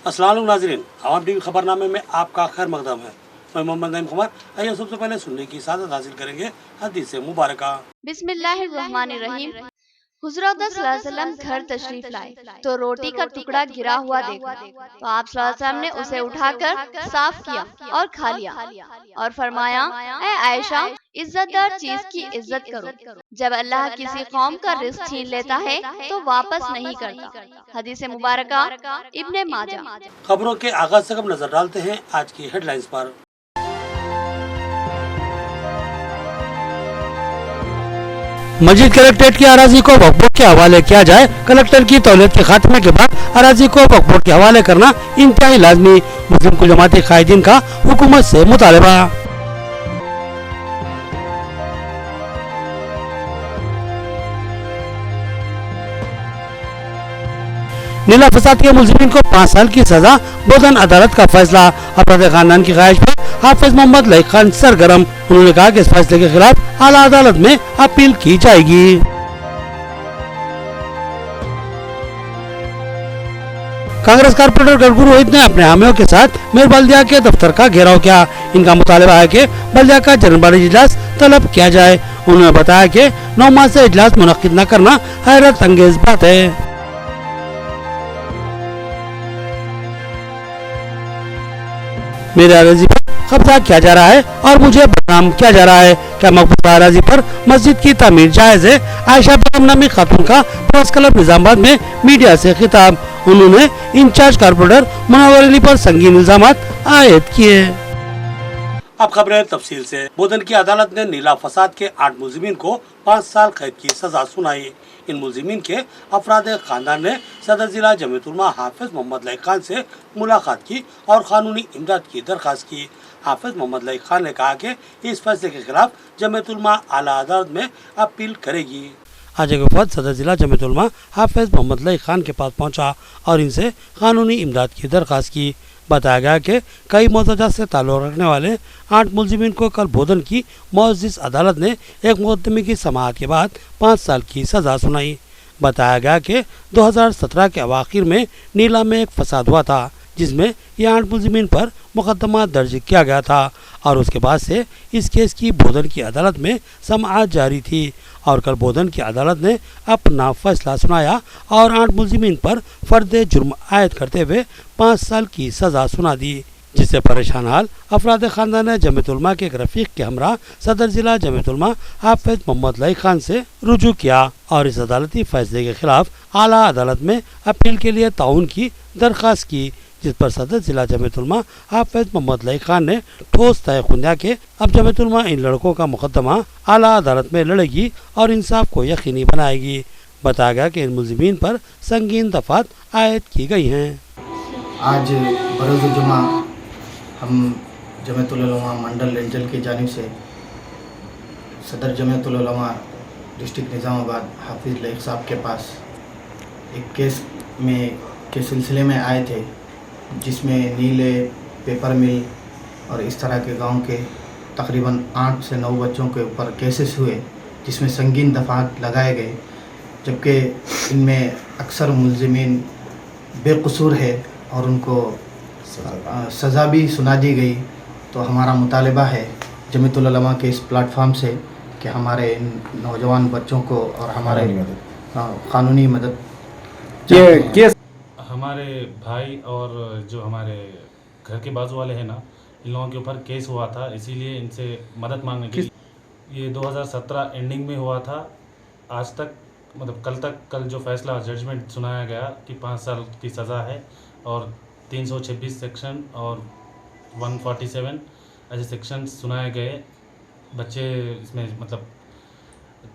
अस्सलाम वालेकुम नाज़रीन, आवाम टीवी खबरनामे में आपका खैर मकदम है। मैं मोहम्मद नईम कुमार। आइए सबसे पहले सुनने की सादत हासिल करेंगे हदीस मुबारक। बिस्मिल्लाहिर्रहमानिर्रहीम। हुज़ूर सल्लल्लाहु घर तशरीफ लाए तो रोटी का टुकड़ा गिरा हुआ देखा तो आप सल्लल्लाहु ने उसे उठाकर साफ किया और खा लिया और फरमाया, ऐ आयशा, इज्जतदार चीज की इज्जत करो। जब अल्लाह किसी कौम का रिस्क छीन लेता है तो वापस नहीं करता। हदीस मुबारका इब्ने माजा। खबरों के आगाज से कब नजर डालते हैं आज की हेडलाइंस पर। मस्जिद कलेक्ट्रेट की अराजी को वक्फ बोर्ड के हवाले किया जाए। कलेक्टर की तौलियत के खात्मे के बाद अराजी को वक्फ बोर्ड के हवाले करना इंतहाई लाजमी। मुस्लिम कुल जमाती कायदीन का हुकूमत से मुतालबा। नीला फसाद के मुलजिमीन को 5 साल की सजा। बोधन अदालत का फैसला। अपराध खानदान की ख्वाहिश पर हाफिज मोहम्मद लईक खान सरगर्म। उन्होंने कहा कि इस फैसले के खिलाफ आला अदालत में अपील की जाएगी। कांग्रेस कारपोरेटर गड़गू रोहित ने अपने हामियों के साथ मेयर बल्दिया के दफ्तर का घेराव किया। इनका मुतालबा है कि बल्दिया का जनरल इजलास तलब किया जाए। उन्होंने बताया कि 9 माह से इजलास मुनक्किद न करना हैरत अंगेज बात है। मेरे अराजी पर कब्जा किया जा रहा है और मुझे बदनाम किया जा रहा है। क्या मकबूजा अराजी पर मस्जिद की तामीर जायज है? आयशा बेगम नामी खातून का प्रेस क्लब निजामाबाद में मीडिया से खिताब। उन्होंने इंचार्ज कारपोरेटर मुनव्वर अली पर संगीन इल्जाम आयद किए। अब खबरें तफसील से। बोधन की अदालत ने नीला फसाद के 8 मुलजिमीन को 5 साल कैद की सजा सुनाई। इन मुलजिमीन के अफराद खानदान ने सदर जिला जमीयत उलमा हाफिज मोहम्मद लईक खान से मुलाकात की और कानूनी इमदाद की दरख्वास्त की। हाफिज मोहम्मद लईक खान ने कहा कि इस फैसले के खिलाफ जमीयत उलमा आला अदालत में अपील करेगी। आज एक वफद सदर जिला जमीयत उलमा हाफिज मोहम्मद लईक खान के पास पहुंचा और इनसे कानूनी इमदाद की दरख्वास्त की। बताया गया कि कई मोतजात से ताल्लुक़ रखने वाले 8 मुलजिमीन को कल बोधन की मुअज़्ज़िज़ अदालत ने एक मुकदमे की समाअत के बाद 5 साल की सज़ा सुनाई। बताया गया कि 2017 के अवाखिर में नीला में एक फसाद हुआ था जिसमें ये 8 मुलजिमीन पर मुकदमा दर्ज किया गया था और उसके बाद से इस केस की बोधन की अदालत में समाअत जारी थी और कल बोधन की अदालत ने अपना फैसला सुनाया और 8 मुलजिमीन पर फर्द जुर्म आयद करते हुए 5 साल की सजा सुना दी, जिससे परेशान हाल अफराद खानदान ने जमीयत उलमा के एक रफीक के हमरा सदर जिला जमीयत उलमा हाफिज मोहम्मद लईक खान से रुजू किया और इस अदालती फैसले के खिलाफ आला अदालत में अपील के लिए ताउन की दरख्वास्त की, जिस पर सदर जिला जमीयत उलमा हाफिज मोहम्मद लईक खान ने ठोस तय खुंदा के अब जमीयत उलमा इन लड़कों का मुकदमा आला अदालत में लड़ेगी और इंसाफ को यकीनी बनाएगी। बताया गया कि इन मुलजिमीन पर संगीन दफात आयद की गई हैं। आज बरोज़ जुमा हम जमीयत उलमा मंडल रेंजल की जानिब से सदर जमीयत उलमा डिस्ट्रिक्ट निज़ामाबाद हाफिज लईक साहब के पास एक केस के सिलसिले में आए थे, जिसमें नीले, पेपर मिल और इस तरह के गांव के तकरीबन 8 से 9 बच्चों के ऊपर केसेस हुए, जिसमें संगीन दफात लगाए गए, जबकि इनमें अक्सर मुलजिमीन बेकसूर है और उनको सज़ा भी सुना दी गई। तो हमारा मुतालबा है जमीयत उलमा के इस प्लेटफॉर्म से कि हमारे इन नौजवान बच्चों को और हमारे कानूनी मदद ये केस हमारे भाई और जो हमारे घर के बाजू वाले हैं ना, इन लोगों के ऊपर केस हुआ था, इसीलिए इनसे मदद मांगने के लिए ये 2017 एंडिंग में हुआ था। आज तक मतलब कल जो फैसला जजमेंट सुनाया गया कि 5 साल की सज़ा है और 326 सेक्शन और 147 ऐसे सेक्शन सुनाए गए। बच्चे इसमें मतलब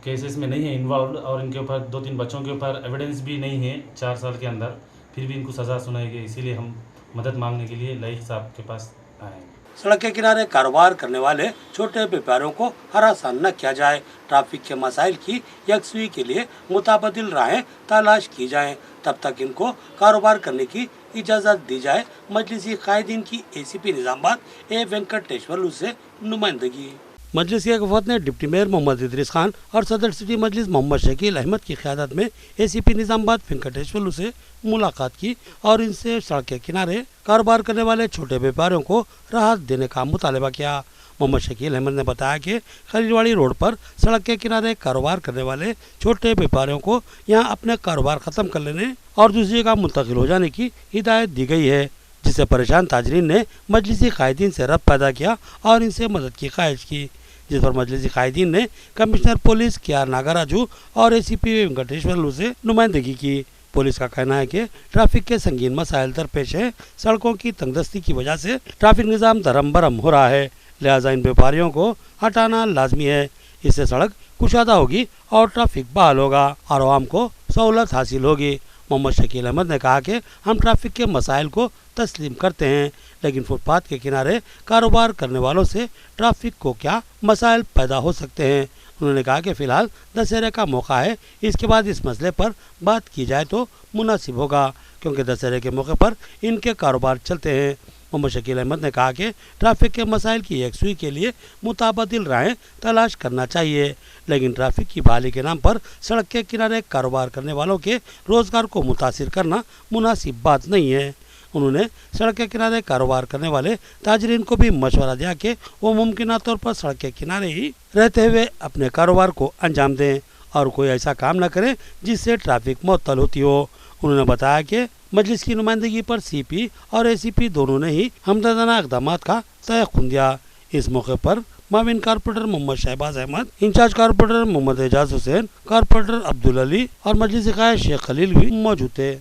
केसेस में नहीं है इन्वॉल्व और इनके ऊपर 2-3 बच्चों के ऊपर एविडेंस भी नहीं है 4 साल के अंदर, फिर भी इनको सज़ा सुनाई गई। इसीलिए हम मदद मांगने के लिए लईक साहब के पास आए। सड़क के किनारे कारोबार करने वाले छोटे व्यापारियों को हरासान न किया जाए। ट्रैफिक के मसाइल की यकसुई के लिए मुताबदिल राहें तलाश की जाएं। तब तक इनको कारोबार करने की इजाज़त दी जाए। मजलिसी कायदीन की ACP निज़ामाबाद ए वेंकटेश्वरलू से नुमाइंदगी। मजलिस की वफद ने डिप्टी मेयर मोहम्मद इदरीस खान और सदर सिटी मजलिस मोहम्मद शकील अहमद की क़यादत में एसीपी निज़ामाबाद वेंकटेश्वरलू से मुलाकात की और इनसे सड़क के किनारे कारोबार करने वाले छोटे व्यापारियों को राहत देने का मुतालबा किया। मोहम्मद शकील अहमद ने बताया कि खलीलवाड़ी रोड पर सड़क के किनारे कारोबार करने वाले छोटे व्यापारियों को यहां अपने कारोबार ख़त्म कर लेने और दूसरी जगह मुंतकिल हो जाने की हिदायत दी गई है, जिससे परेशान ताजरीन ने मजलिसी कायदीन से रब्त पैदा किया और इनसे मदद की ख्वाहिश की, जिस पर मजलिसी कायदीन ने कमिश्नर पुलिस KR नागराजू और ACP वेंकटेश्वरलू से नुमाइंदगी की। पुलिस का कहना है कि ट्रैफिक के संगीन मसाइल दरपेश है। सड़कों की तंगदस्ती की वजह से ट्रैफिक निज़ाम दरम बरम हो रहा है, लिहाजा इन व्यापारियों को हटाना लाजमी है। इससे सड़क कुशादा होगी और ट्रैफिक बहाल होगा और आवाम को सहूलत हासिल होगी। मोहम्मद शकील अहमद ने कहा कि हम ट्रैफिक के मसाइल को तस्लीम करते हैं, लेकिन फुटपाथ के किनारे कारोबार करने वालों से ट्रैफिक को क्या मसाइल पैदा हो सकते हैं। उन्होंने कहा कि फ़िलहाल दशहरे का मौका है, इसके बाद इस मसले पर बात की जाए तो मुनासिब होगा, क्योंकि दशहरे के मौके पर इनके कारोबार चलते हैं। मोहम्मद शकील अहमद ने कहा कि ट्रैफिक के मसाइल की यकसुई के लिए मुताबादिल राहें तलाश करना चाहिए, लेकिन ट्रैफिक की बहाली के नाम पर सड़क के किनारे कारोबार करने वालों के रोज़गार को मुतासिर करना मुनासिब बात नहीं है। उन्होंने सड़क के किनारे कारोबार करने वाले ताजरीन को भी मशवरा दिया कि वो मुमकिन तौर पर सड़क के किनारे ही रहते हुए अपने कारोबार को अंजाम दें और कोई ऐसा काम न करें जिससे ट्रैफिक मुअत्तल होती हो। उन्होंने बताया कि मजलिस की नुमाइंदगी पर CP और ACP दोनों ने ही हमदर्दाना इक़दाम का तयक़ुन दिया। इस मौके पर माविन corporator Mohammed Shahbaz Ahmed, incharge corporator Mohammed Ejaz Hussain, corporator Abdul Ali और मजलिस क़ायद शेख खलील भी मौजूद थे।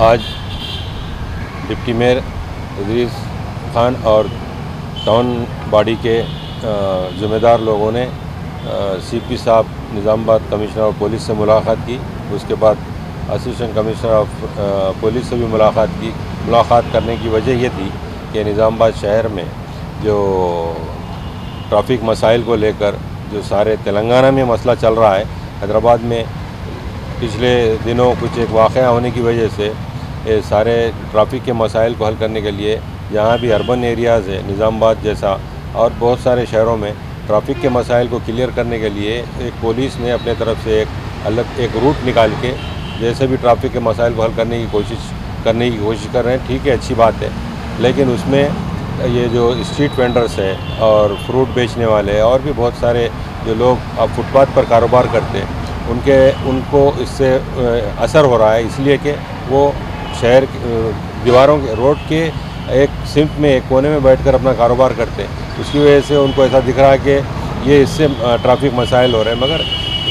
आज डिप्टी मेयर इदरीस खान और टाउन बॉडी के ज़िम्मेदार लोगों ने CP साहब, निज़ामाबाद कमिश्नर और पुलिस से मुलाकात की। उसके बाद असिस्टेंट कमिश्नर ऑफ पुलिस से भी मुलाकात की। मुलाकात करने की वजह ये थी कि निज़ामाबाद शहर में जो ट्रैफिक मसाइल को लेकर जो सारे तेलंगाना में मसला चल रहा है, हैदराबाद में पिछले दिनों कुछ एक वाक़या होने की वजह से ये सारे ट्रैफिक के मसाइल को हल करने के लिए जहाँ भी अर्बन एरियाज़ है, निज़ामाबाद जैसा और बहुत सारे शहरों में ट्रैफिक के मसाइल को क्लियर करने के लिए एक पुलिस ने अपने तरफ से एक रूट निकाल के जैसे भी ट्रैफिक के मसाइल को हल करने की कोशिश कर रहे हैं। ठीक है, अच्छी बात है, लेकिन उसमें ये जो स्ट्रीट वेंडर्स हैं और फ्रूट बेचने वाले और भी बहुत सारे जो लोग अब फुटपाथ पर कारोबार करते हैं उनको इससे असर हो रहा है, इसलिए कि वो शहर दीवारों के रोड के एक सिंप में एक कोने में बैठकर अपना कारोबार करते हैं। उसकी वजह से उनको ऐसा दिख रहा है कि ये इससे ट्रैफिक मसाइल हो रहे हैं, मगर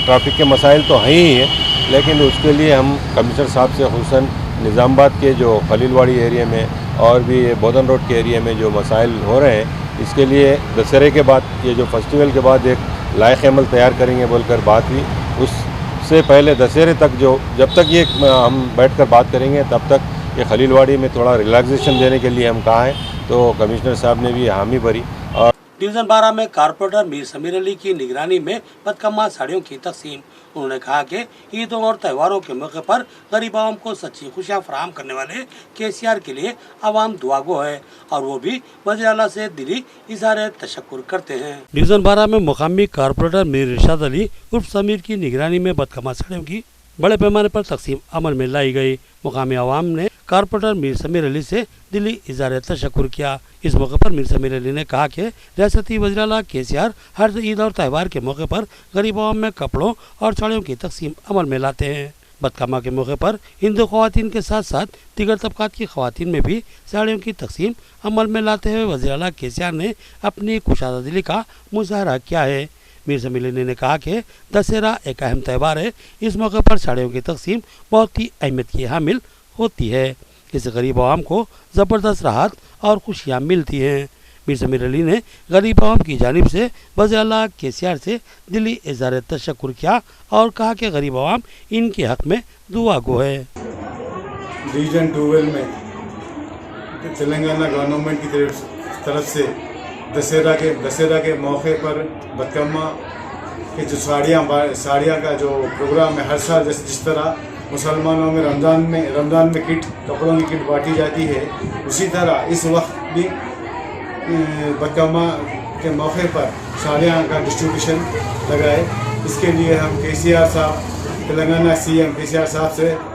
ट्रैफिक के मसाइल तो हैं ही हैं, लेकिन उसके लिए हम कमिश्नर साहब से खुसूसन निज़ामाबाद के जो खलीलवाड़ी एरिया में और भी बोधन रोड के एरिया में जो मसाइल हो रहे हैं, इसके लिए दशहरे के बाद ये जो फेस्टिवल के बाद एक लायक अमल तैयार करेंगे बोलकर बात हुई। उससे पहले दशहरे तक जब तक ये हम बैठकर बात करेंगे तब तक ये खलीलवाड़ी में थोड़ा रिलैक्सेशन देने के लिए हम कहा है, तो कमिश्नर साहब ने भी हामी भरी। और डिवीज़न 12 में कारपोरेटर मीर समीर अली की निगरानी में बदकम्मा साड़ियों की तकसीम। उन्होंने कहा कि ईदों और त्योहारों के मौके पर गरीब आवाम को सच्ची खुशियाँ फराहम करने वाले KCR के लिए आवाम दुआगो है और वो भी वज़ीर आला से दिली इज़हार तशक्कुर करते हैं। डिवीज़न 12 में मुकामी कारपोरेटर मीर इरशाद अली उर्फ समीर की निगरानी में बदकम्मा साड़ियों की बड़े पैमाने पर तकसीम अमल में लाई गई। मुकामी आवाम ने कारपोरेटर मीर समीर अली से दिली इज़हार तशक्कुर किया। इस मौके पर मीर समीर अली ने कहा कि रियासती वज़ीर आला KCR हर ईद और त्यौहार के मौके पर गरीब आवाम में कपड़ों और साड़ियों की तकसीम अमल में लाते हैं। बदकम्मा के मौके पर हिंदू ख़वातीन के साथ साथ दीगर तबकात की ख़वातीन में भी साड़ियों की तकसीम अमल में लाते हुए वज़ीर आला KCR ने अपनी कुशादा दिली का मुजाहरा किया है। मीर समीर अली ने कहा कि दशहरा एक अहम त्यौहार है, इस मौके पर साड़ियों की तकसीम बहुत ही अहमियत की हामिल होती है। इससे गरीब आवाम को ज़बरदस्त राहत और खुशियाँ मिलती हैं। मीर समीर अली ने गरीब आवाम की जानिब से वज़ीर आला KCR से दिली इज़हार तशक्कुर किया और कहा कि गरीब आवाम इनके हक़ में दुआ गो है। डिवीज़न 12 में तेलंगाना गवर्नमेंट की तरफ से दशहरा के मौके पर बदकम्मा के जो साड़ियाँ का जो प्रोग्राम है, हर साल जिस तरह मुसलमानों में रमज़ान में कपड़ों की किट बांटी जाती है, उसी तरह इस वक्त भी बदकम्मा के मौके पर साड़ियाँ का डिस्ट्रीब्यूशन लगाए। इसके लिए हम केसीआर साहब, तेलंगाना सीएम केसीआर साहब से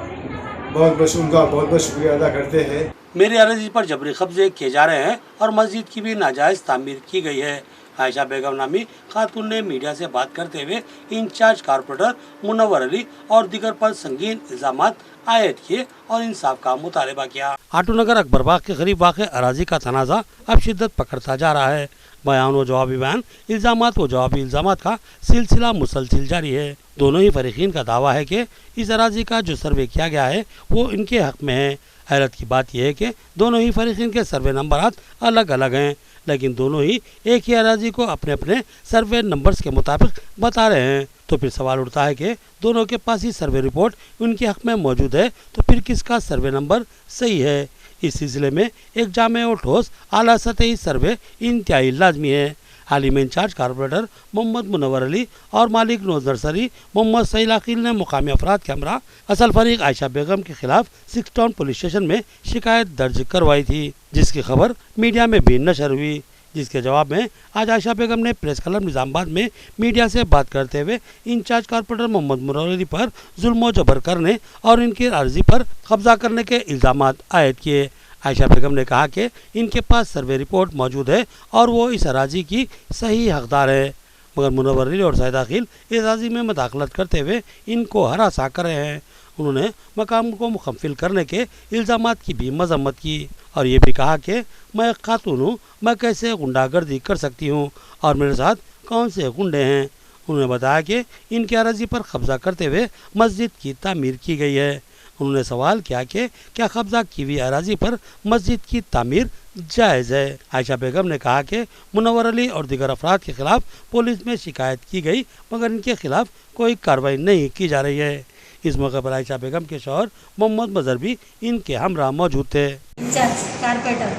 उनका बहुत बहुत शुक्रिया अदा करते हैं। मेरी अर्जी पर जबरी कब्जे किए जा रहे हैं और मस्जिद की भी नाजायज तामीर की गई है। आयशा बेगम नामी खातून ने मीडिया से बात करते हुए इंचार्ज कारपोरेटर मुनव्वर अली और दीगर पर संगीन इल्जामात आयद किए और इंसाफ का मुतालबा किया। आटूनगर अकबरबाग के करीब वाक़ अराजी का तनाज़ा अब शिद्दत पकड़ता जा रहा है। बयान व जवाबी बयान, इल्जामात व जवाबी इल्जामात का सिलसिला मुसलसिल जारी है। दोनों ही फरीकीन का दावा है कि इस अराजी का जो सर्वे किया गया है वो इनके हक में है। हैरत की बात यह है कि दोनों ही फरीकीन के सर्वे नंबरात अलग अलग हैं, लेकिन दोनों ही एक ही अराजी को अपने अपने सर्वे नंबर्स के मुताबिक बता रहे हैं। तो फिर सवाल उठता है कि दोनों के पास ही सर्वे रिपोर्ट उनके हक में मौजूद है, तो फिर किसका सर्वे नंबर सही है? इस सिलसिले में एक जामे और ठोस आला सतही सर्वे इंतहाई लाजमी है। हाल ही में इंचार्ज कारपोरेटर मोहम्मद मुनव्वर अली और मालिक नोज नर्सरी मोहम्मद सईद अकील ने मुकामी अफराद के हमरा असल फरीक आयशा बेगम के खिलाफ 6 टाउन पुलिस स्टेशन में शिकायत दर्ज करवाई थी, जिसकी खबर मीडिया में भी नशर हुई। जिसके जवाब में आज आयशा बेगम ने प्रेस क्लब निजामाबाद में मीडिया से बात करते हुए इंचार्ज कारपोरेटर मोहम्मद मुनव्वर अली पर जुल्म जबर करने और इनकी अर्जी पर कब्जा करने के इल्जामात आयद किए। आयशा बेगम ने कहा कि इनके पास सर्वे रिपोर्ट मौजूद है और वो इस अराजी की सही हकदार है, मगर मुनव्वर अली और सईद अकील इस अराजी में मदाखलत करते हुए इनको हरासा कर रहे हैं। उन्होंने मकाम को मुकम्मिल करने के इल्ज़ामात की भी मजम्मत की और ये भी कहा कि मैं एक खातून हूँ, मैं कैसे गुंडागर्दी कर सकती हूँ और मेरे साथ कौन से गुंडे हैं। उन्होंने बताया कि इनकी अराजी पर कब्जा करते हुए मस्जिद की तामीर की गई है। उन्होंने सवाल किया कि क्या कब्जा की हुई अराजी पर मस्जिद की तामीर जायज़ है। आयशा बेगम ने कहा कि मुनव्वर अली और दीगर अफराद के खिलाफ पुलिस में शिकायत की गई, मगर इनके खिलाफ कोई कार्रवाई नहीं की जा रही है। इस मौके पर आयशा बेगम के शौहर मोहम्मद मजहर भी इनके हमरा मौजूद थे। इंचार्ज कारपेटर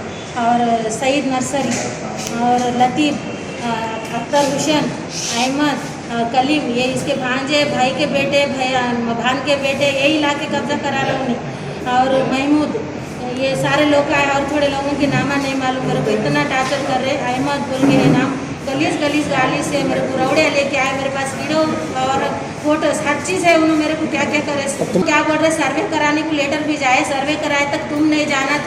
और सईद नर्सरी और लतीफ़, अख्तर हुसैन, अहमद, कलीम, ये इसके भांजे, भाई के बेटे, भान के बेटे, यही ला के कब्जा करा रहा उन्हें। और महमूद, ये सारे लोग का है और थोड़े लोगों के नामा नहीं मालूम, मेरे को इतना टार्चर कर रहे। अहमद बोल के नाम गलीस गाली से मेरे को रौड़े लेके आए, मेरे पास वीडियो और फोटोस हर चीज़ है। उन्होंने मेरे को क्या क्या करे, क्या बोल रहे, सर्वे कराने को लेटर भी जाए, सर्वे कराए तक तुम नहीं जाना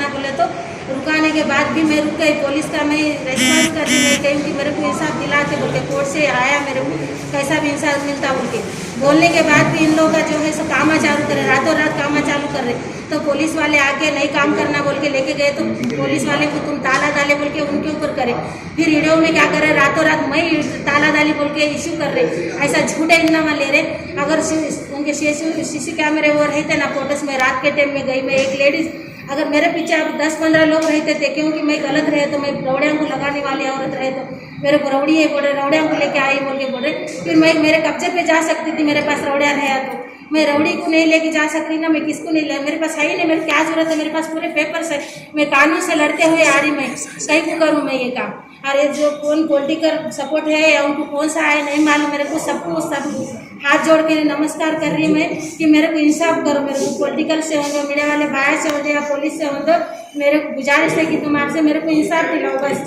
बोले, तो रुकाने के बाद भी मैं रुक गई। पुलिस का मैं रेस्पॉन्स कर रही नहीं कहीं कि मेरे को इंसाफ दिलाते बोलते, कोर्ट से आया मेरे को कैसा भी इंसाफ मिलता बोल के बोलने के बाद भी इन लोगों का जो है सब कामा चालू करे, रातों रात कामा चालू कर रहे। तो पुलिस वाले आके नहीं काम करना बोल के लेके गए, तो पुलिस वाले को तुम ताला डाले बोल के उनके ऊपर करे। फिर वीडियो में क्या कर रहे, रातों रात मैं ताला डाली बोल के इश्यू कर रहे, ऐसा झूठे इनामा ले रहे। अगर उनके सीसी कैमरे वो रहते ना फोटोस में, रात के टाइम में गई मैं, एक लेडीज अगर मेरे पीछे अब 10-15 लोग रहते थे, क्योंकि मैं गलत रहे तो मैं रौड़िया को लगाने वाली औरत रहे, तो मेरे को रौड़ी है बोल रहे, रौड़िया को लेके आई बोल के बोल रहे। फिर मैं मेरे कब्जे पे जा सकती थी, मेरे पास रौड़िया रहा तो मैं रौड़ी को नहीं लेके जा सकती ना, मैं किसको नहीं ले, मेरे पास है ही नहीं, मेरे क्या जरूरत है, मेरे पास पूरे पेपर्स है, मैं कानून से लड़ते हुए आ रही, मैं कहीं को करूँ मैं ये काम। अरे जो कौन पॉलिटिकल सपोर्ट है या उनको कौन सा है नहीं मालूम, मेरे को सबको सब हाथ जोड़ के नमस्कार कर रही मैं कि मेरे को इंसाफ करो, मेरे को पॉलिटिकल से हो, मीडिया वाले बाहर से हो या पुलिस से हो, मेरे को गुजारिश है कि तुम आपसे मेरे को इंसाफ दिलाओ बस।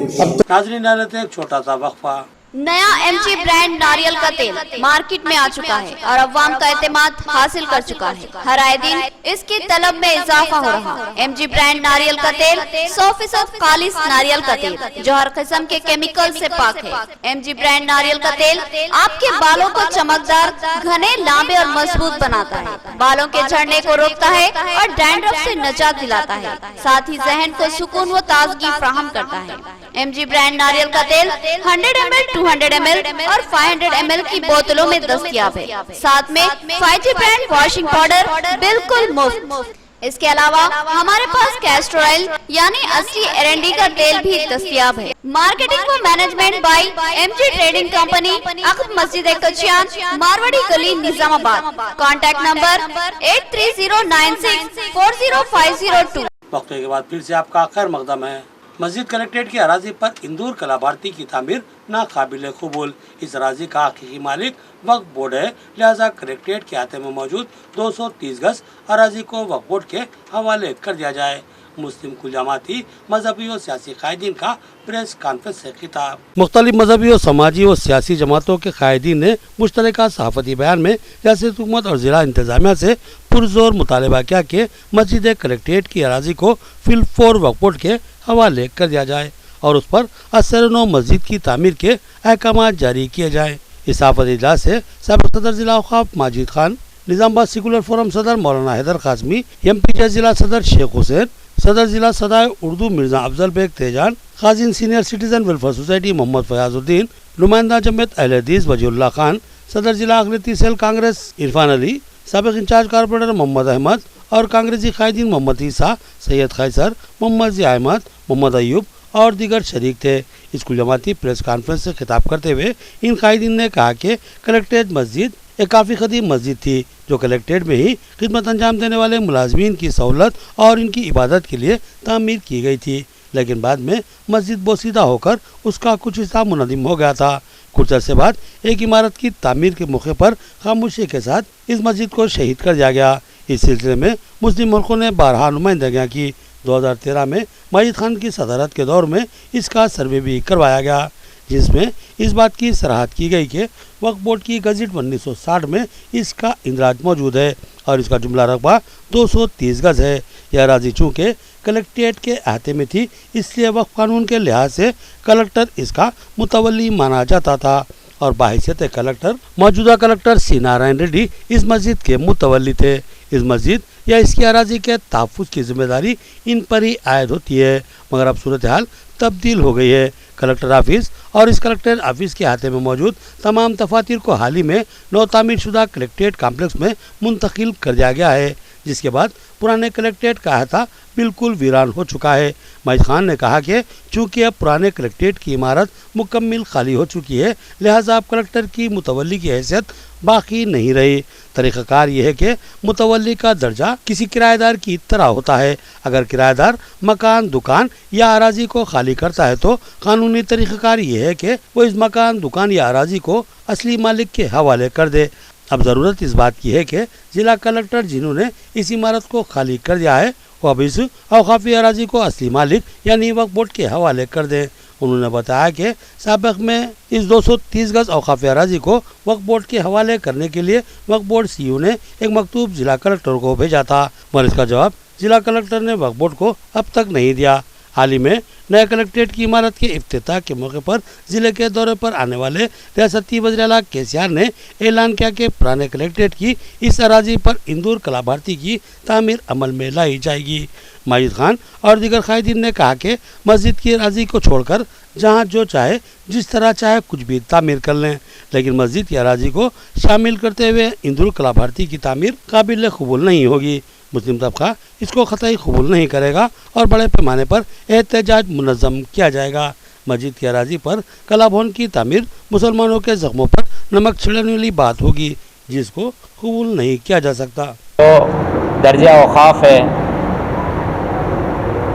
नाज़रीन, एक छोटा सा वक्फा। नया MG ब्रांड नारियल का तेल मार्केट में आ चुका है और अवाम का एतमाद हासिल कर चुका है। हर आए दिन इसकी तलब में इजाफा हो रहा है। MG ब्रांड नारियल का तेल 100% खालिस नारियल का तेल जो हर किस्म के केमिकल से पाक है। MG ब्रांड नारियल का तेल आपके बालों को चमकदार, घने, लंबे और मजबूत बनाता है, बालों के झड़ने को रोकता है और डैंड्रफ से निजात दिलाता है, साथ ही जहन को सुकून व ताजगी फराहम करता है। MG ब्रांड नारियल का तेल 100 ml, 200 ml और 500 ml की बोतलों में दस्तयाब है। साथ में 5G ब्रांड वॉशिंग पाउडर बिल्कुल मुफ्त। इसके अलावा हमारे पास कैस्टर ऑयल यानी असली एरंडी का तेल भी दस्तयाब है। मार्केटिंग व management by MG trading company, अकब मस्जिद कचियान, मारवाड़ी गली, निजामाबाद। Contact number 8309640502। वक्त के बाद फिर से आपका खैर मकदम है। मस्जिद कलेक्ट्रेट की अराजी पर इंदूर कला भारती की तामीर नाकाबिल कबूल। इस अराजी का हकीकी मालिक वक्फ बोर्ड है, लिहाजा कलेक्ट्रेट के अहाते में मौजूद 230 गज अराजी को वक्फ बोर्ड के हवाले कर दिया जाए। मुस्लिम कुल जमाती मजहबी और सियासी कायदीन का प्रेस कॉन्फ्रेंस से खिताब। मुख्तलिफ मजहबी और समाजी और सियासी जमातों के कायदीन ने मुश्तरका सहाफती बयान में रियासती हुकूमत और जिला इंतजामिया से पुरजोर मुतालबा किया कि मस्जिद कलेक्ट्रेट की अराजी को फिल-4 वक्फ बोर्ड के हवाले कर दिया जाए और उस पर असर-ए-नौ मस्जिद की तामीर के अहकाम जारी किए जाएँ। इस सहाफती इजलास से साबिक़ सदर जिला औक़ाफ़ माजिद खान, निज़ामाबाद सेकुलर फोरम सदर मौलाना हैदर कासमी, एमपीजे जिला सदर शेख हुसैन, सदर जिला सदाए उर्दू मिर्जा अफजल बेग तेजान, खाजिन senior citizen welfare society Mohammed Fayazuddin, नुमाइंदा जमात अहले हदीस वजीउल्लाह खान, सदर जिला अक़लियती सेल कांग्रेस इरफान अली, साबिक़ इंचार्ज कारपोरेटर मोहम्मद अहमद और कांग्रेसी कायदीन मोहम्मद ईसा, सैयद खैसर, मोहम्मद ज़िया अहमद, मोहम्मद अयूब और दीगर शरीक थे। स्कूल जमाती प्रेस कॉन्फ्रेंस से खिताब करते हुए इन कायदीन ने कहा कि कलेक्ट्रेट मस्जिद एक काफ़ी कदीम मस्जिद थी जो कलेक्ट्रेट में ही खिदमत अंजाम देने वाले मुलाजमीन की सहूलत और इनकी इबादत के लिए तामीर की गई थी, लेकिन बाद में मस्जिद बोसीदा होकर उसका कुछ हिस्सा मुनहदिम हो गया था। कुछ अरसे बाद एक इमारत की तामीर के मौके पर खामोशी के साथ इस मस्जिद को शहीद कर दिया गया। इस सिलसिले में मुस्लिम मुल्कों ने बारहा नुमाइंदगियाँ की। 2013 में माजिद खान की सदारत के दौर में इसका सर्वे भी करवाया गया, जिसमें इस बात की सराहत की गई कि वक्फ बोर्ड की गज़ट 1960 में इसका इंदराज मौजूद है और इसका जुमला रकबा 230 गज़ है। यह अराज़ी चूँकि कलेक्ट्रेट के अहाते में थी, इसलिए वक्फ कानून के लिहाज से कलेक्टर इसका मुतवल्ली माना जाता था और बाहिसियत कलेक्टर मौजूदा कलेक्टर सी नारायण रेड्डी इस मस्जिद के मुतवल्ली थे। इस मस्जिद या इसकी अराजी के तहफ़्फ़ुज़ की जिम्मेदारी इन पर ही आयद होती है, मगर अब सूरत हाल तब्दील हो गई है। कलेक्टर ऑफिस और इस कलेक्टर ऑफिस के अहाते में मौजूद तमाम दफातर को हाल ही में नौ तामीर शुदा कलेक्ट्रेट कॉम्प्लेक्स में मुंतकिल कर दिया गया है, जिसके बाद पुराने कलेक्ट्रेट का अहाता बिल्कुल वीरान हो चुका है। माजिद खान ने कहा कि चूँकि अब पुराने कलेक्ट्रेट की इमारत मुकम्मल खाली हो चुकी है, लिहाजा अब कलेक्टर की मुतवल्ली की हैसियत बाकी नहीं रही। तरीक़ाकार यह है कि मुतवल्ली का दर्जा किसी किराएदार की तरह होता है। अगर किराएदार मकान, दुकान या अराजी को खाली करता है तो कानूनी तरीक़ाकार यह है कि वो इस मकान, दुकान या अराजी को असली मालिक के हवाले कर दे। अब ज़रूरत इस बात की है कि जिला कलेक्टर जिन्होंने इस इमारत को खाली कर दिया है वो अब इस औक़ाफ़ी अराजी को असली मालिक यानी वक्फ बोर्ड के हवाले कर दें। उन्होंने बताया कि साबिक़ में इस 230 गज़ औक़ाफ़ी अराजी को वक्फ बोर्ड के हवाले करने के लिए वक्फ बोर्ड सीईओ ने एक मकतूब जिला कलेक्टर को भेजा था, मगर इसका जवाब जिला कलेक्टर ने वक्फ बोर्ड को अब तक नहीं दिया। हाल ही में नए कलेक्ट्रेट की इमारत के इफ्तिताह के मौके पर जिले के दौरे पर आने वाले रियासती वज़ीर-ए-आला केसीआर ने ऐलान किया कि पुराने कलेक्ट्रेट की इस अराजी पर इंदौर कला भारती की तामीर अमल में लाई जाएगी। माजिद खान और दीगर कायदीन ने कहा कि मस्जिद की अराजी को छोड़कर जहां जो चाहे, जिस तरह चाहे कुछ भी तामीर कर लें, लेकिन मस्जिद की अराजी को शामिल करते हुए इंदौर कला भारती की तामीर काबिल कबूल नहीं होगी। मुस्लिम तबका इसको क़तई कबूल नहीं करेगा और बड़े पैमाने पर एहतजाज मुनज़्ज़म किया जाएगा। मस्जिद की अराजी पर कला भवन की तामीर मुसलमानों के ज़ख्मों पर नमक छिड़कने वाली बात होगी, जिसको कबूल नहीं किया जा सकता। तो दर्जा औक़ाफ़ है,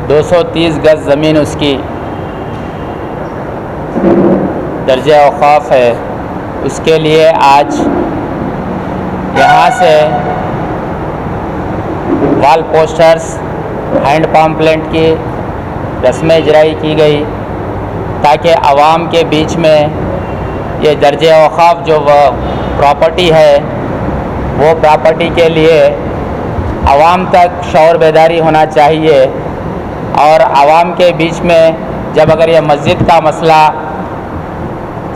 230 गज़ ज़मीन उसकी दर्जा औक़ाफ़ है। उसके लिए आज यहाँ से वाल पोस्टर्स, हैंड पम्पलेट की रस्में इजराई की गई ताकि आवाम के बीच में ये दर्जे औक़ाफ़ जो प्रॉपर्टी है वो प्रॉपर्टी के लिए आवाम तक शौर बेदारी होना चाहिए और आवाम के बीच में जब अगर ये मस्जिद का मसला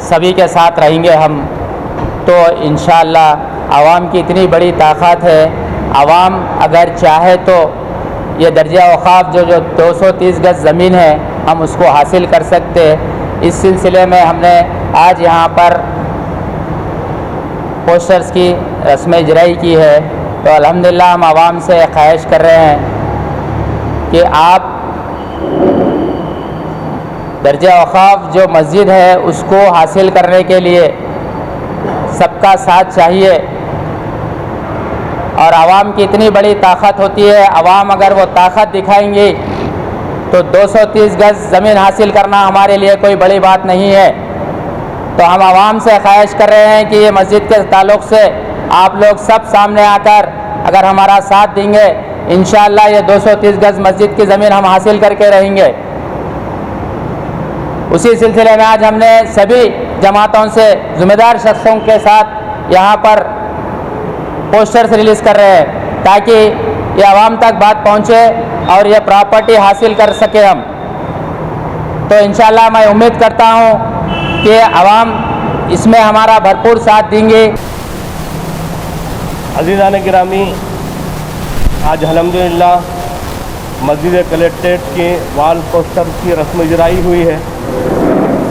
सभी के साथ रहेंगे हम तो इंशाअल्लाह आवाम की इतनी बड़ी ताकत है, आवाम अगर चाहे तो ये दर्जा औक़ाफ़ जो 230 गज़ ज़मीन है हम उसको हासिल कर सकते। इस सिलसिले में हमने आज यहाँ पर पोस्टर्स की रस्म इजराई की है। तो अल्हम्दुलिल्लाह हम आवाम से ख्वाहिश कर रहे हैं कि आप दर्जा औक़ाफ़ जो मस्जिद है उसको हासिल करने के लिए सबका साथ चाहिए और आवाम की इतनी बड़ी ताकत होती है, आवाम अगर वो ताकत दिखाएंगी तो 230 गज़ ज़मीन हासिल करना हमारे लिए कोई बड़ी बात नहीं है। तो हम आवाम से ख्वाहिश कर रहे हैं कि ये मस्जिद के ताल्लुक़ से आप लोग सब सामने आकर अगर हमारा साथ देंगे इंशाअल्लाह ये 230 गज मस्जिद की ज़मीन हम हासिल करके रहेंगे। उसी सिलसिले में आज हमने सभी जमातों से जिम्मेदार शख्सों के साथ यहाँ पर पोस्टर्स रिलीज़ कर रहे हैं ताकि ये आवाम तक बात पहुँचे और ये प्रॉपर्टी हासिल कर सके हम। तो इंशाअल्लाह मैं उम्मीद करता हूँ कि आवाम इसमें हमारा भरपूर साथ देंगे। अज़ीज़ान गिरामी, आज अल्हम्दुलिल्लाह मस्जिद कलेक्ट्रेट के वाल पोस्टर की रस्म इजराई हुई है,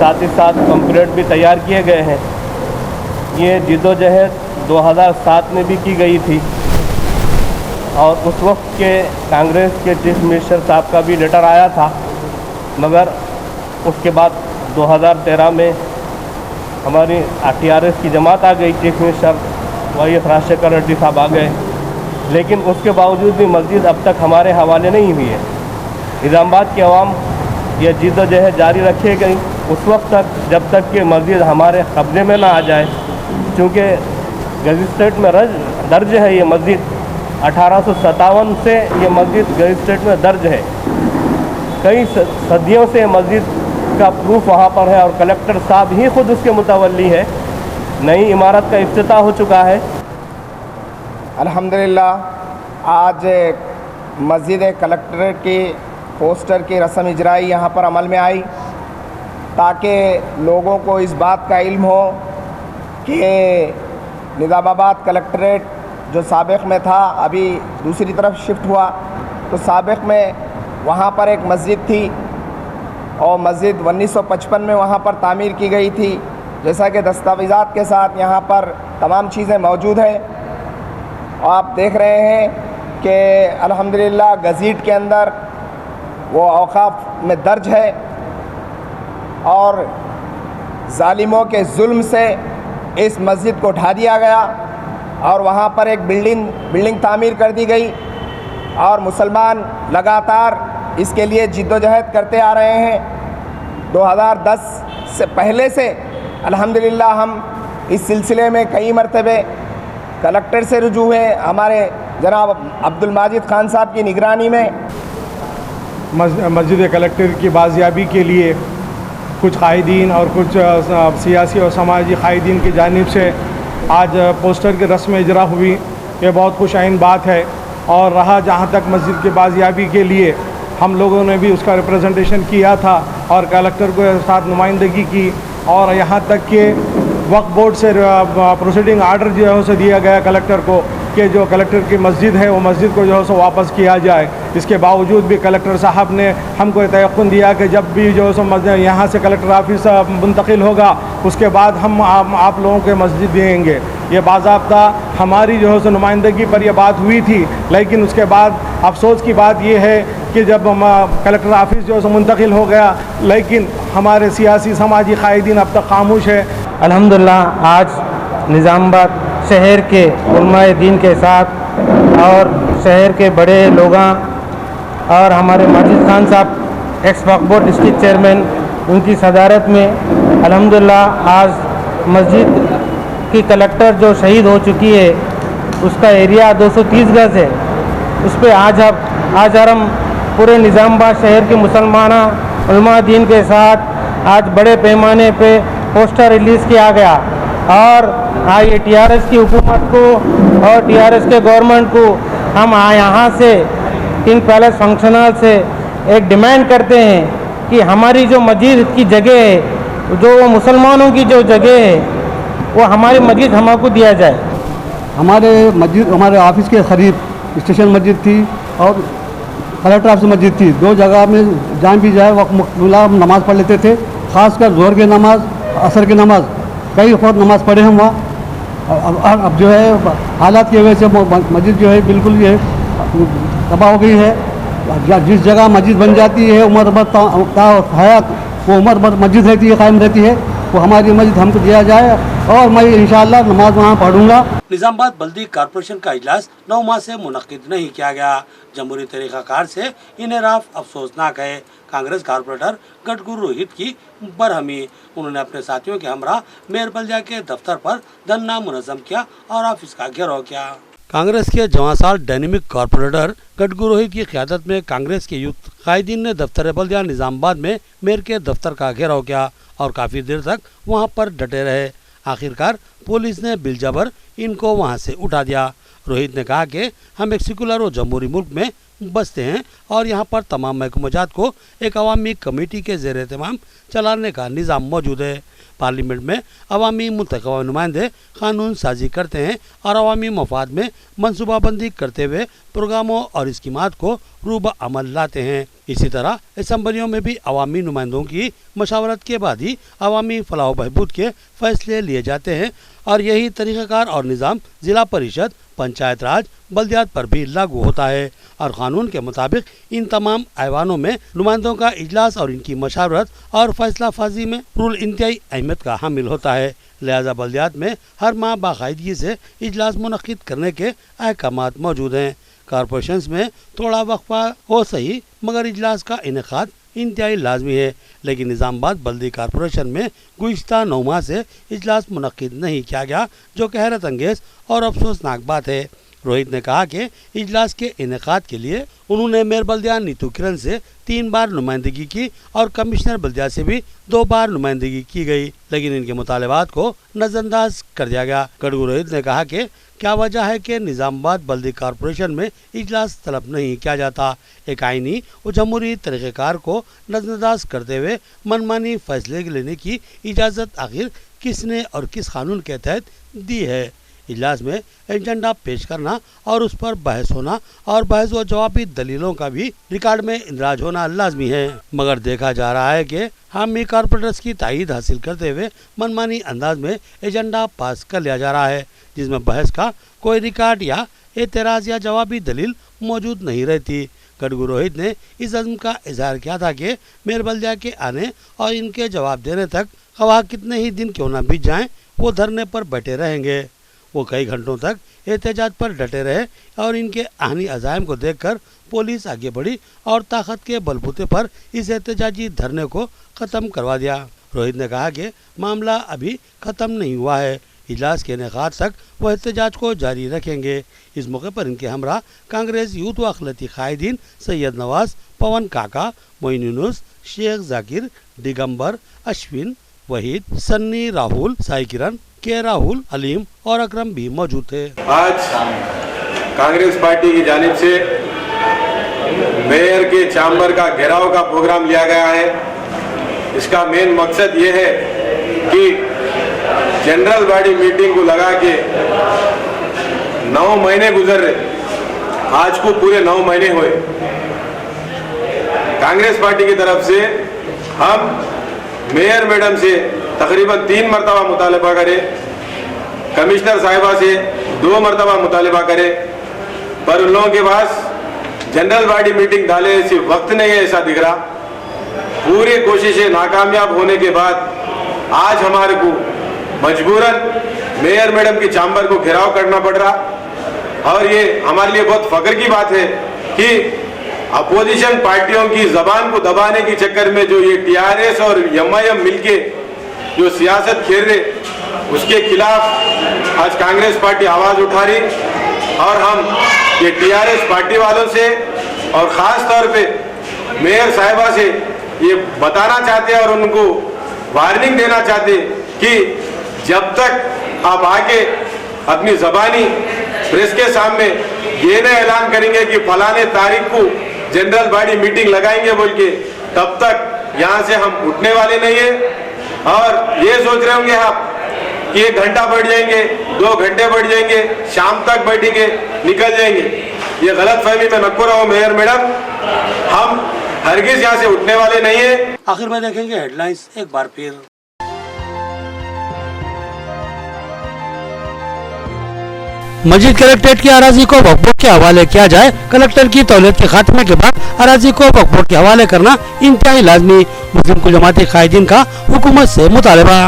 साथ ही साथ पंपलेट भी तैयार किए गए हैं। ये जिद्दोजहद 2007 में भी की गई थी और उस वक्त के कांग्रेस के चीफ मिनिस्टर साहब का भी लेटर आया था, मगर उसके बाद 2013 में हमारी TRS की जमात आ गई, chief minister YS Rajasekhara Reddy साहब आ गए, लेकिन उसके बावजूद भी मस्जिद अब तक हमारे हवाले नहीं हुई है। निज़ामाबाद की आवाम यह जिद्दोजहद जारी रखेगी उस वक्त तक जब तक कि मस्जिद हमारे कब्ज़े में ना आ जाए, क्योंकि गजिस्ट्रेट में दर्ज है ये मस्जिद। 1857 से ये मस्जिद गजिस्ट्रेट में दर्ज है। कई सदियों से मस्जिद का प्रूफ वहाँ पर है और कलेक्टर साहब ही खुद उसके मुतवल्ली है। नई इमारत का इफ्तिताह हो चुका है। अल्हम्दुलिल्लाह आज मस्जिद कलेक्ट्रेट की पोस्टर की रस्म इजराई यहाँ पर अमल में आई ताकि लोगों को इस बात का इल्म हो कि निज़ामाबाद कलेक्ट्रेट जो साबिक़ में था अभी दूसरी तरफ शिफ्ट हुआ, तो साबिक़ में वहाँ पर एक मस्जिद थी और मस्जिद 1955 में वहाँ पर तामीर की गई थी। जैसा कि दस्तावेज़ात के साथ यहाँ पर तमाम चीज़ें मौजूद हैं और आप देख रहे हैं कि अल्हम्दुलिल्लाह गज़ीट के अंदर वो औक़ाफ़ में दर्ज है और ज़ालिमों के जुल्म से इस मस्जिद को ढा दिया गया और वहाँ पर एक बिल्डिंग तामीर कर दी गई और मुसलमान लगातार इसके लिए जिद्दोजहद करते आ रहे हैं। 2010 से पहले से अल्हम्दुलिल्लाह हम इस सिलसिले में कई मरतबे कलेक्टर से रुजू हुए। हमारे जनाब अब्दुल माजिद खान साहब की निगरानी में मस्जिद कलेक्टर की बाजियाबी के लिए कुछ कायदीन और कुछ सियासी और समाजी कायदीन की जानिब से आज पोस्टर की रस्म इजरा हुई। ये बहुत खुशाइन बात है और रहा जहाँ तक मस्जिद की बाजियाबी के लिए हम लोगों ने भी उसका रिप्रेजेंटेशन किया था और कलेक्टर को साथ नुमाइंदगी की और यहाँ तक कि वक्फ बोर्ड से प्रोसीडिंग आर्डर जो है उसे दिया गया कलेक्टर को कि जो कलेक्टर की मस्जिद है वो मस्जिद को जो है सो वापस किया जाए। इसके बावजूद भी कलेक्टर साहब ने हमको तयक़ुन दिया कि जब भी जो है सो मस्जिद यहाँ से कलेक्टर ऑफिस मुंतकिल होगा उसके बाद हम आप लोगों के मस्जिद देंगे। ये बाज़ाब्ता हमारी जो है सो नुमाइंदगी पर यह बात हुई थी, लेकिन उसके बाद अफसोस की बात यह है कि जब कलेक्टर ऑफिस जो है सो मुंतकिल हो गया, लेकिन हमारे सियासी समाजी कायदीन अब तक खामोश है। अल्हम्दुलिल्लाह आज निज़ामाबाद शहर के उलमाए दीन के साथ और शहर के बड़े लोगां और हमारे माजिद खान साहब एक्स वक्फ बोर्ड डिस्ट्रिक्ट चेयरमैन उनकी सदारत में अल्हम्दुलिल्लाह आज मस्जिद की कलेक्टर जो शहीद हो चुकी है उसका एरिया 230 गज है, उस पर आज हम पूरे निज़ामाबाद शहर के मुसलमान उलमा दीन के साथ आज बड़े पैमाने पे पोस्टर रिलीज़ किया गया और ये TRS की हुकूमत को और TRS के गवर्नमेंट को हम यहाँ से किंग पैलेस फंक्शन हॉल से एक डिमांड करते हैं कि हमारी जो मस्जिद की जगह है, जो मुसलमानों की जो जगह है, वो हमारी मस्जिद हमको दिया जाए। हमारे ऑफिस के करीब स्टेशन मस्जिद थी और कलेक्टर ऑफिस मस्जिद थी। दो जगह में जहाँ भी जाए वक्त मुख्तलिफ हम नमाज़ पढ़ लेते थे, ख़ासकर ज़ोहर की नमाज, असर की नमाज, कई वक्त नमाज़ पढ़े हम वहाँ। अब जो है हालात की वजह से मस्जिद जो है बिल्कुल ये तबाह हो गई है। जिस जगह मस्जिद बन जाती है उम्र भर हयात वो उम्र भर मस्जिद रहती है, कायम रहती है, वो हमारी मस्जिद हमको दिया जाए और मैं इंशाअल्लाह नमाज वहाँ पढ़ूँगा। निज़ामाबाद बल्दी कॉरपोरेशन का इजलास 9 माह से मुनक्किद नहीं किया गया। जमहूरी तरीक़ाकार से इन्हेराफ अफसोसनाक है। कांग्रेस कॉरपोरेटर गटगुरु रोहित की बरहमी। उन्होंने अपने साथियों के हमरा मेयर बल्दिया के दफ्तर पर धरना मुनज़्ज़म किया और ऑफिस का घेराव किया। कांग्रेस के जवासाल डायनेमिक कॉर्पोरेटर गडगू रोहित की क़यादत में कांग्रेस के युक्त कायदीन ने दफ्तर बल्दिया निजामाबाद में मेयर के दफ्तर का घेराव किया और काफ़ी देर तक वहां पर डटे रहे। आखिरकार पुलिस ने बिलजबर इनको वहां से उठा दिया। रोहित ने कहा कि हम एक सेकुलर और जमहूरी मुल्क में बसते हैं और यहाँ पर तमाम महकूमजात को एक अवामी कमेटी के ज़ेर एहतमाम चलाने का निज़ाम मौजूद है। पार्लियामेंट में अवामी मुंतखब नुमाइंदे कानून साजी करते हैं और अवामी मफाद में मनसूबाबंदी करते हुए प्रोग्रामों और स्कीमात को रूब अमल लाते हैं। इसी तरह असम्बलियों में भी अवामी नुमाइंदों की मशावरत के बाद ही अवामी फलाह बहबूद के फैसले लिए जाते हैं और यही तरीक़ाकार और निज़ाम ज़िला परिषद, पंचायत राज, बल्दियात पर भी लागू होता है और कानून के मुताबिक इन तमाम ऐवानों में नुमाइंदों का इजलास और इनकी मशावरत और फैसला फाजी में रूल इंतहाई अहमियत का हामिल होता है। लिहाजा बल्दियात में हर माह बाकायदगी से इजलास मुनक्किद करने के अहकामात मौजूद हैं। कॉरपोरेशंस में थोड़ा वक्फा हो सही मगर इजलास का इनेकाद इंतहाई लाजमी है, लेकिन निज़ामाबाद बल्दी कॉरपोरेशन में गुज़िश्ता 9 माह से इजलास मुनक्किद नहीं किया गया, जो कि हैरत अंगेज़ और अफसोसनाक बात है। रोहित ने कहा कि इजलास के इनेकाद के लिए उन्होंने मेयर बल्दिया नीतू किरण से 3 बार नुमाइंदगी की और कमिश्नर बल्दिया से भी 2 बार नुमाइंदगी की गई, लेकिन इनके मुतालबात को नज़रअंदाज कर दिया गया। गडगू रोहित ने कहा कि क्या वजह है कि निज़ामाबाद बल्दी कॉरपोरेशन में इजलास तलब नहीं किया जाता। एक आईनी और जमहूरी तरीक़ेकार को नज़रअंदाज करते हुए मनमानी फैसले लेने की इजाज़त आखिर किसने और किस कानून के तहत दी है। इजलास में एजेंडा पेश करना और उस पर बहस होना और बहस व जवाबी दलीलों का भी रिकॉर्ड में इंदराज होना लाजमी है, मगर देखा जा रहा है कि हामी कॉरपोरेटर्स की तायीद हासिल करते हुए मनमानी अंदाज में एजेंडा पास कर लिया जा रहा है, जिसमें बहस का कोई रिकॉर्ड या एतराज़ या जवाबी दलील मौजूद नहीं रहती। गडगू रोहित ने इस अज़्म का इजहार किया था कि मेयर बल्दिया के आने और इनके जवाब देने तक ख्वाह कितने ही दिन क्यों न बीत जाएं, वो धरने पर बैठे रहेंगे। वो कई घंटों तक एहतजाज पर डटे रहे और इनके आहनी अज़ाइम को देखकर पुलिस आगे बढ़ी और ताकत के बलबूते पर इस एहतजाजी धरने को ख़त्म करवा दिया। रोहित ने कहा कि मामला अभी ख़त्म नहीं हुआ है, इजलास के इनेकाद तक वो एहतजाज को जारी रखेंगे। इस मौके पर इनके हमरा कांग्रेस यूथ व अखिलती कायदीन सैयद नवाज, पवन काका, मोइन यूनुस, शेख जाकिर, दिगंबर, अश्विन, वहीद, सन्नी, राहुल, साई किरण, के राहुल, अलीम और अकरम भी मौजूद थे। आज कांग्रेस पार्टी की जानिब से मेयर के चैम्बर का घेराव का प्रोग्राम लिया गया है। इसका मेन मकसद ये है कि जनरल बॉडी मीटिंग को लगा के 9 महीने गुजर रहे, आज को पूरे 9 महीने हुए। कांग्रेस पार्टी की तरफ से हम मेयर मैडम से तकरीबन 3 मरतबा मुतालबा करे, कमिश्नर साहिबा से 2 मरतबा मुतालबा करे, पर उन लोगों के पास जनरल बॉडी मीटिंग डाले ऐसी वक्त नहीं है, ऐसा दिख रहा। पूरी कोशिशें नाकामयाब होने के बाद आज हमारे को मजबूरन मेयर मैडम की चैम्बर को घेराव करना पड़ रहा और ये हमारे लिए बहुत फख्र की बात है कि अपोजिशन पार्टियों की जबान को दबाने के चक्कर में जो ये टीआरएस और एमआईएम मिलके जो सियासत खेल रहे, उसके खिलाफ आज कांग्रेस पार्टी आवाज़ उठा रही और हम ये टीआरएस पार्टी वालों से और ख़ास तौर पे मेयर साहिबा से ये बताना चाहते हैं और उनको वार्निंग देना चाहते कि जब तक आप आके अपनी ज़बानी प्रेस के सामने ये न ऐलान करेंगे कि फलाने तारीख को जनरल बॉडी मीटिंग लगाएंगे बोल के, तब तक यहाँ से हम उठने वाले नहीं है। और ये सोच रहे होंगे आप कि 1 घंटा बैठ जाएंगे, 2 घंटे बैठ जाएंगे, शाम तक बैठेंगे, निकल जाएंगे, ये गलत फहमी में नको रहो मेयर मैडम, हम हरगिज यहाँ से उठने वाले नहीं है। आखिर में देखेंगे हेडलाइंस एक बार फिर। मस्जिद कलेक्ट्रेट की अराजी को वक्फ बोर्ड के हवाले किया जाए। कलेक्टर की तौलियत के खात्मे के बाद अराजी को वक्फ बोर्ड के हवाले करना इंतहाई लाजमी। मुस्लिम कुल जमाती कायदीन का हुकूमत से मुतालबा।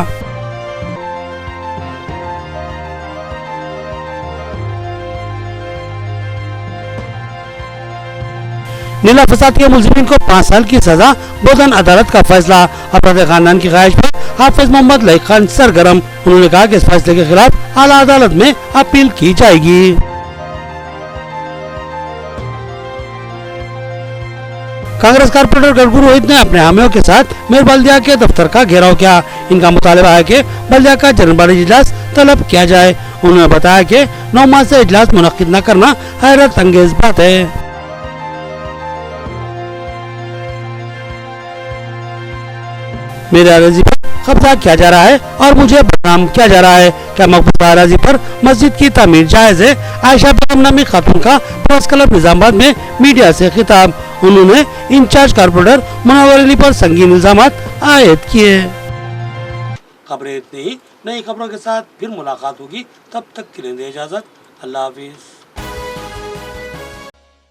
नीला फसाद के मुलजिमीन को 5 साल की सजा, बोधन अदालत का फैसला। अपराध खानदान की ख्वाहिश पर हाफिज मोहम्मद लईक खान सरगर्म। उन्होंने कहा कि इस फैसले के खिलाफ आला अदालत में अपील की जाएगी। कांग्रेस कारपोरेटर गड़गू रोहित ने अपने हामियों के साथ मेयर बल्दिया के दफ्तर का घेराव किया। इनका मुतालबा है कि बल्दिया का जनरल इजलास तलब किया जाए। उन्होंने बताया कि 9 माह से इजलास मुनक्किद न करना हैरत अंगेज बात है। मेरे अराजी पर कब्जा किया जा रहा है और मुझे बदनाम किया जा रहा है। क्या मकबूजा अराजी पर मस्जिद की तामीर जायज है? आयशा बेगम नामी खातून का प्रेस क्लब निजामाबाद में मीडिया से खिताब। उन्होंने इंचार्ज कारपोरेटर मुनव्वर अली पर संगीन इल्जामात आयद किए। खबरें इतनी ही, नई खबरों के साथ फिर मुलाकात होगी। तब तक के लिए इजाजत। अल्लाह हाफिज।